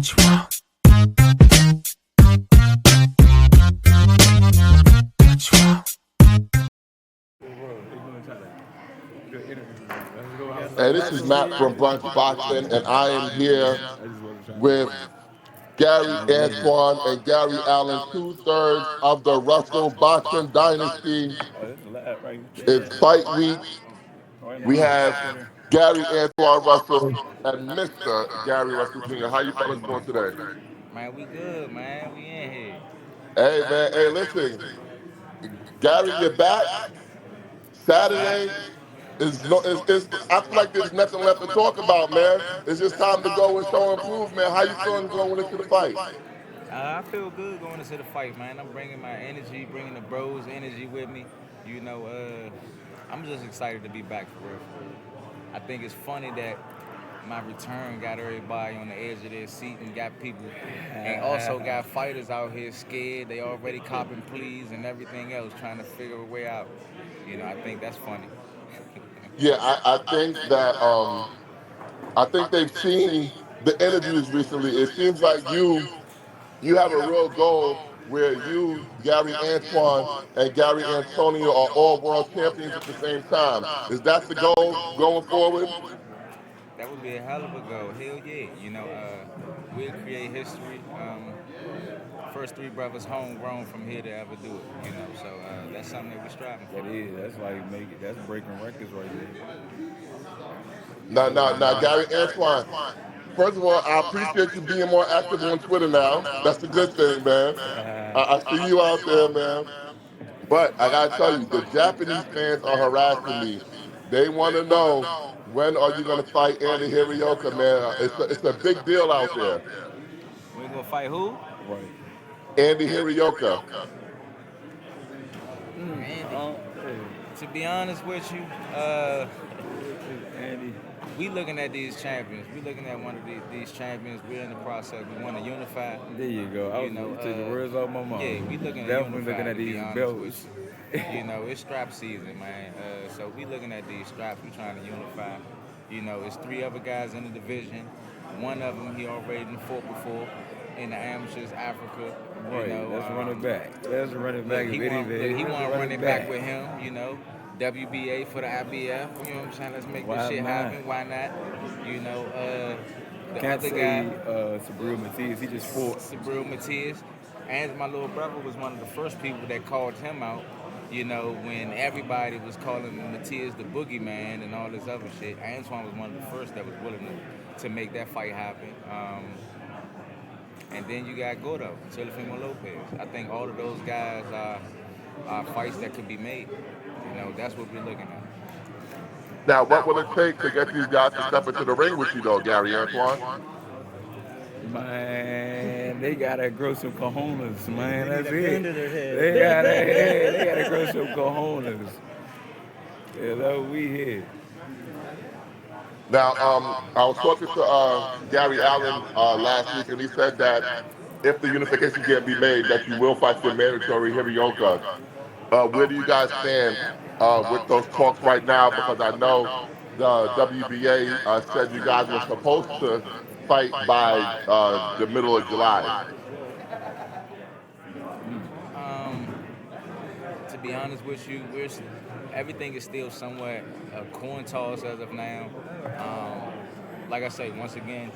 you want? What you want? Hey, this is Matt from Brunch Boxing, and I am here with Gary Antuanne and Gary Allen, two-thirds of the Russell Boxing Dynasty. It's fight week. We have Gary Antuanne Russell and Mr. Gary Russell Jr. How you fellas doing today? Man, we good, man. We in here. Hey, man. Hey, listen. Gary, you're back. Saturday is no. I feel like there's nothing left to talk about, man. It's just time to go and show and prove, man. How you feeling going into the fight? I feel good going into the fight, man. I'm bringing my energy, bringing the bros' energy with me. You know, I'm just excited to be back for real, for real. I think it's funny that my return got everybody on the edge of their seat and got people, and also got fighters out here scared. They already copping pleas and everything else, trying to figure a way out. You know, I think that's funny. Yeah, I think they've seen the interviews recently. It seems like you have a real goal where you, Gary Antoine, and Gary Antonio are all world champions at the same time. Is that the goal going forward? That would be a hell of a goal. Hell yeah. You know, we'll create history. First three brothers homegrown from here to ever do it. You know, so that's something that we're striving for. That is. That's like that's breaking records right Now, Gary Antoine. First of all, I appreciate you being more active on Twitter now. That's a good thing, man. there. I see you out there, man. But I gotta tell you, the Japanese fans are harassing me. They want to know when are you gonna fight Andy Hirioka, man? It's a big deal out there. We're gonna fight who? Right. Andy Hirioka. Andy. Hey, To be honest with you, Andy. we looking at these champions. We looking at one of these champions. We're in the process. We want to unify. There you go. You know, You took the words off my mouth. yeah, we looking to Definitely unify. looking at To be these honest belts. with you, you know, it's strap season, man. So we looking at these straps. We trying to unify. You know, it's three other guys in the division. One of them he already fought before in the amateurs, Africa. Right. You know, Let's run it back. Let's run it back. look, he If want anything, look, he let's want to run run it it back with him. You know, WBA for the IBF. You know what I'm saying? Let's make Why this shit not? happen. Why not? You know, the Can't other say guy, Sabril Matias. He just fought. Sabril Matias, and my little brother was one of the first people that called him out. You know, when everybody was calling Matias the boogeyman and all this other shit, Antoine was one of the first that was willing to make that fight happen. And then you got Gordo, Teofimo Lopez. I think all of those guys are fights that could be made. You know, that's what we're looking at. Now, what will it take to get these guys to step into the ring with you, though, Gary Antoine? Man, they gotta grow some cojones, man. That's They need a gun to it. their head. They gotta grow some cojones. Yeah, that's what we here. Now, I was talking to Gary Allen last week, and he said that if the unification can't be made, that you will fight your mandatory Hirioka. Where do you guys stand with those talks right now? Because I know the WBA said you guys were supposed to fight by the middle of July. Um, to be honest with you, everything is still somewhat a coin toss as of now. Like I say, once again,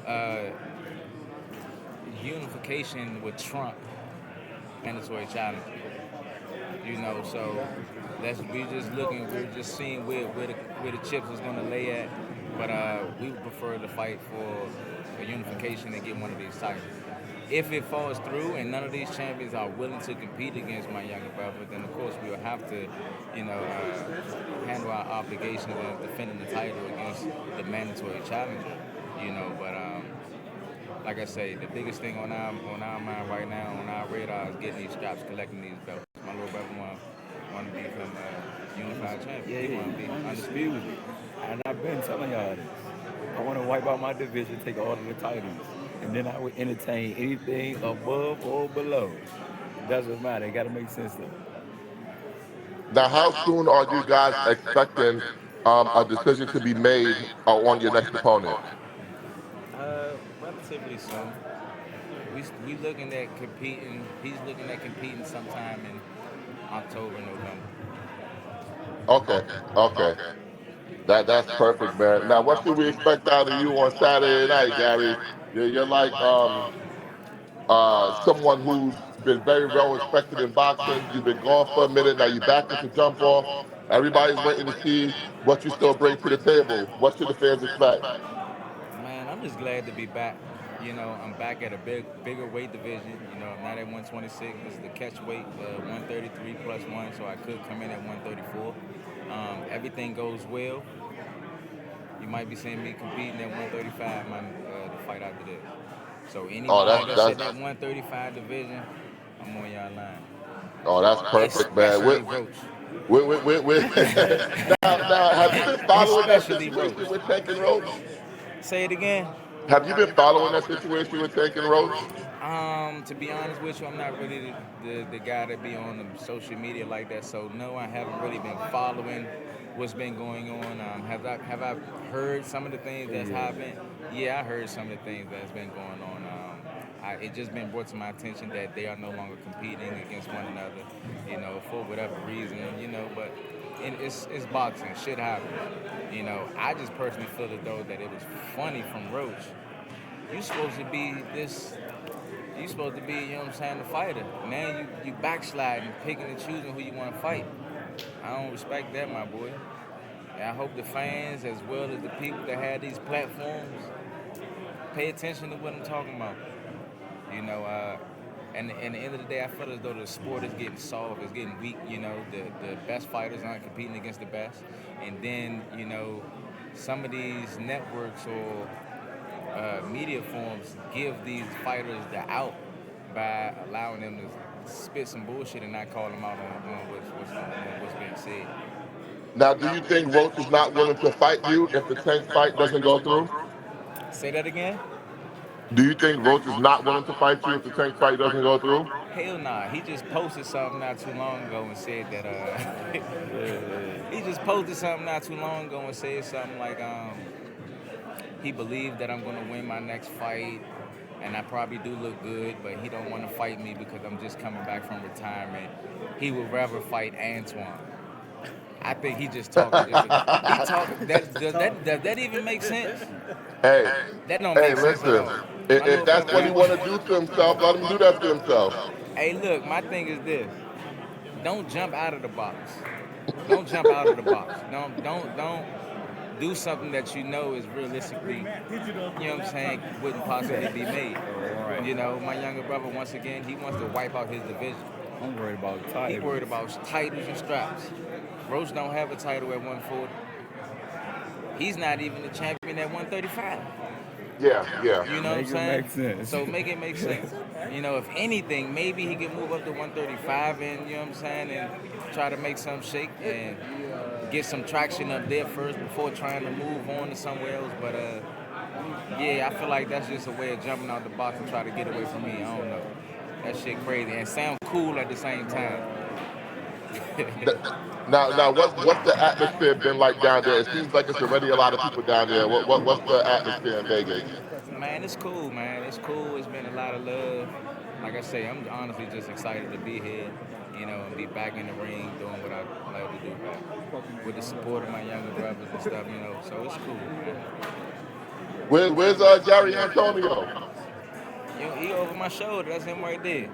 uh, unification would trump mandatory challenge. You know, so we're just seeing where the chips is gonna lay at. But we would prefer to fight for unification and get one of these titles. If it falls through and none of these champions are willing to compete against my younger brother, then of course we'll have to, you know, handle our obligations of defending the title against the mandatory challenger. You know, but like I say, the biggest thing on our mind right now, on our radar, is getting these straps, collecting these belts. My little brother want to become a unified champion. He want to be undisputed. Undisputed. And I've been telling y'all this. I want to wipe out my division, take all of the titles, and then I would entertain anything above or below. It doesn't matter. It got to make sense though. Now, how soon are you guys expecting a decision to be made on your next opponent? relatively soon. We looking at competing. He's looking at competing sometime in October, November. Okay, okay. That's perfect, man. Now, what should we expect out of you on Saturday night, Gary? You're like someone who's been very well respected in boxing. You've been gone for a minute. Now you're back with the jump off. Everybody's waiting to see what you still bring to the table. What should the fans expect? Man, I'm just glad to be back. I'm back at a bigger weight division. I'm not at 126. This is the catch weight, 133 plus one, so I could come in at 134. Everything goes well. You might be seeing me competing at 135, the fight after this. So Oh, anybody that's in that 135 division, I'm on y'all line. that's perfect, man. Especially Roach. Now, have you been following that Especially Roach. situation with Tank and Roach? Say it again. Have you been following that situation with Tank and Roach? To be honest with you, I'm not really the guy that be on the social media like that. So no, I haven't really been following what's been going on. Have I heard some of the things that's happened? Yeah, I heard some of the things that's been going on. It just been brought to my attention that they are no longer competing against one another, for whatever reason, But it's boxing. Shit happens. I just personally feel as though that it was funny from Roach. You supposed to be this. You supposed to be, the fighter. Now you backsliding, picking and choosing who you want to fight. I don't respect that, my boy. And I hope the fans, as well as the people that have these platforms, pay attention to what I'm talking about. And at the end of the day, I feel as though the sport is getting soft, it's getting weak. The best fighters aren't competing against the best, and then some of these networks or media forms give these fighters the out by allowing them to spit some bullshit and not call them out on what's being said. Now, do you think Roach is not willing to fight you if the Tank fight doesn't go through? Say that again? Do you think Roach is not willing to fight you if the Tank fight doesn't go through? Hell nah. He just posted something not too long ago and said that he just posted something not too long ago and said something like he believed that I'm gonna win my next fight and I probably do look good, but he don't want to fight me because I'm just coming back from retirement. He would rather fight Antuanne. I think he just talking. He talking. Does that even make sense? Hey, That don't hey, make sense at listen. all. My If little that's brother, what he want to do to himself, let him do that to himself. Hey, look, my thing is this: don't jump out of the box. Don't jump out of the box. Don't do something that you know is realistically, what I'm saying, wouldn't possibly be made. Right. My younger brother, once again, he wants to wipe out his division. I'm worried about He titles. worried about titles and straps. Roach don't have a title at 140. He's not even the champion at 135. Yeah, yeah. You know what I'm Make it saying? make sense. So make it make sense. If anything, maybe he can move up to 135 and, and try to make some shake and get some traction up there first before trying to move on to somewhere else. But yeah, I feel like that's just a way of jumping out the box and try to get away from me. I don't know. That shit crazy and sound cool at the same time. Th- now, what's the atmosphere been like down there? It seems like it's already a lot of people down there. What's the atmosphere in Vegas? Man, it's cool, man. It's cool. It's been a lot of love. Like I say, I'm honestly just excited to be here, and be back in the ring doing what I like to do, back with the support of my younger brothers and stuff. So it's cool, man. Where's Gary Antonio? He over my shoulder. That's him right there.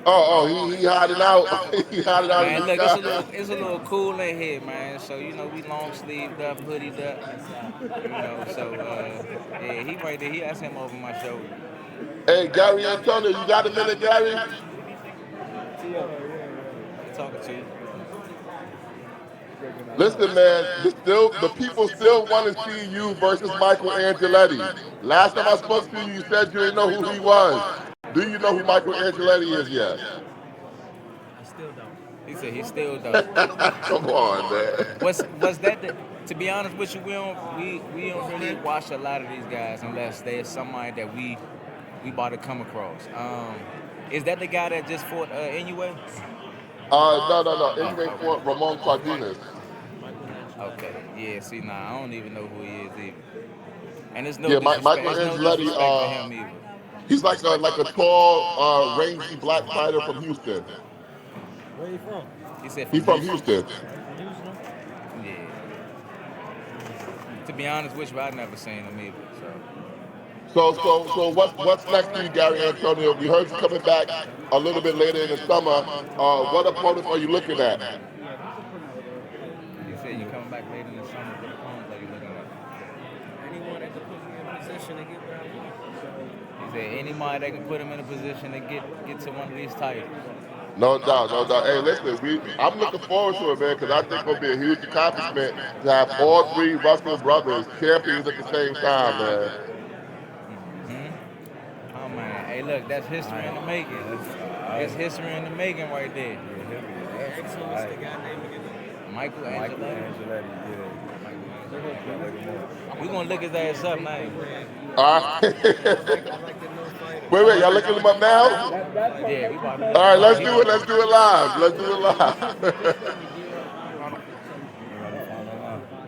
He hiding out. He hiding out in Man, the look, sky. it's a little cool in here, man. So we long sleeved up, hoodied up. So yeah, he right there. He has him over my shoulder. Hey, Gary Antonio, you got a minute, Gary? Talking to you. Listen, man, the people still want to see you versus Michael Angeletti. Last time I spoke to you, you said you didn't know who he was. Do you know who Michael Angeletti is yet? He said he still don't. Come on, man. Was that to be honest with you, we don't really watch a lot of these guys unless there's somebody that we about to come across. Is that the guy that just fought anyway? No. Anyway, for Ramon Cardenas. Okay. Yeah. See, nah, I don't even know who he is either. And it's no Yeah, disrespect. Michael It's no Angeletti. disrespect to him either. He's like a tall, rangy black fighter from Houston. Where you from? He said He's from from Houston. Houston. From Houston? Yeah. To be honest with you, I never seen him either. So So what's next for you, Gary Antonio? We heard you coming back a little bit later in the summer. What opponents are you looking at? he said you coming back later in the summer. What opponents are you looking at? Anyone that could put me in a position to get what I want. He said anybody that can put him in a position to get to one of these titles. No doubt, no doubt. Hey, listen, I'm looking forward to it, man, because I think it'll be a huge accomplishment to have all three Russell brothers champions at the same time, man. Hmm? Oh man, hey look, that's history in the making. It's history in the making right there. Ask him what's the guy name again? Michael Michael Angeletti. Angeletti, yeah. We gonna look his ass up now. All right. I like the no fighter. Wait, y'all looking them up now? Yeah, we about to All look right, him up. let's do it. Let's do it live. Let's do it live.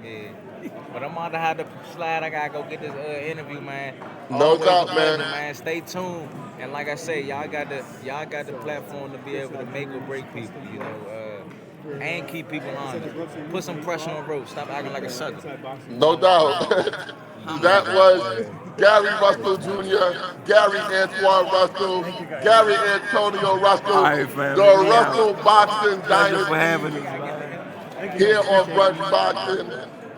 Yeah. But I'm about to have to slide. I gotta go get this interview, man. No Always a doubt, pleasure, man. man. Stay tuned. And like I say, y'all got the platform to be able to make or break people, and keep people honest. Put some pressure on Roach. Stop acting like a sucker. No doubt. That was Gary Russell Jr., Gary Antuanne Russell, Gary Antonio All Russell, right, family, the we out. Russell Boxing Pleasure for Dynasty having us, man. here on Brunch Boxing.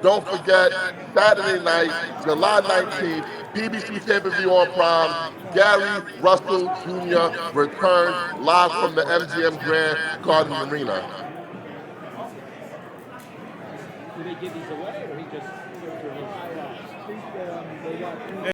Don't forget, Saturday night, July 19th, BBC pay-per-view on Prime. Gary Russell Jr. returns live from the MGM Grand Garden Arena. Do they give these away or he just gives her his?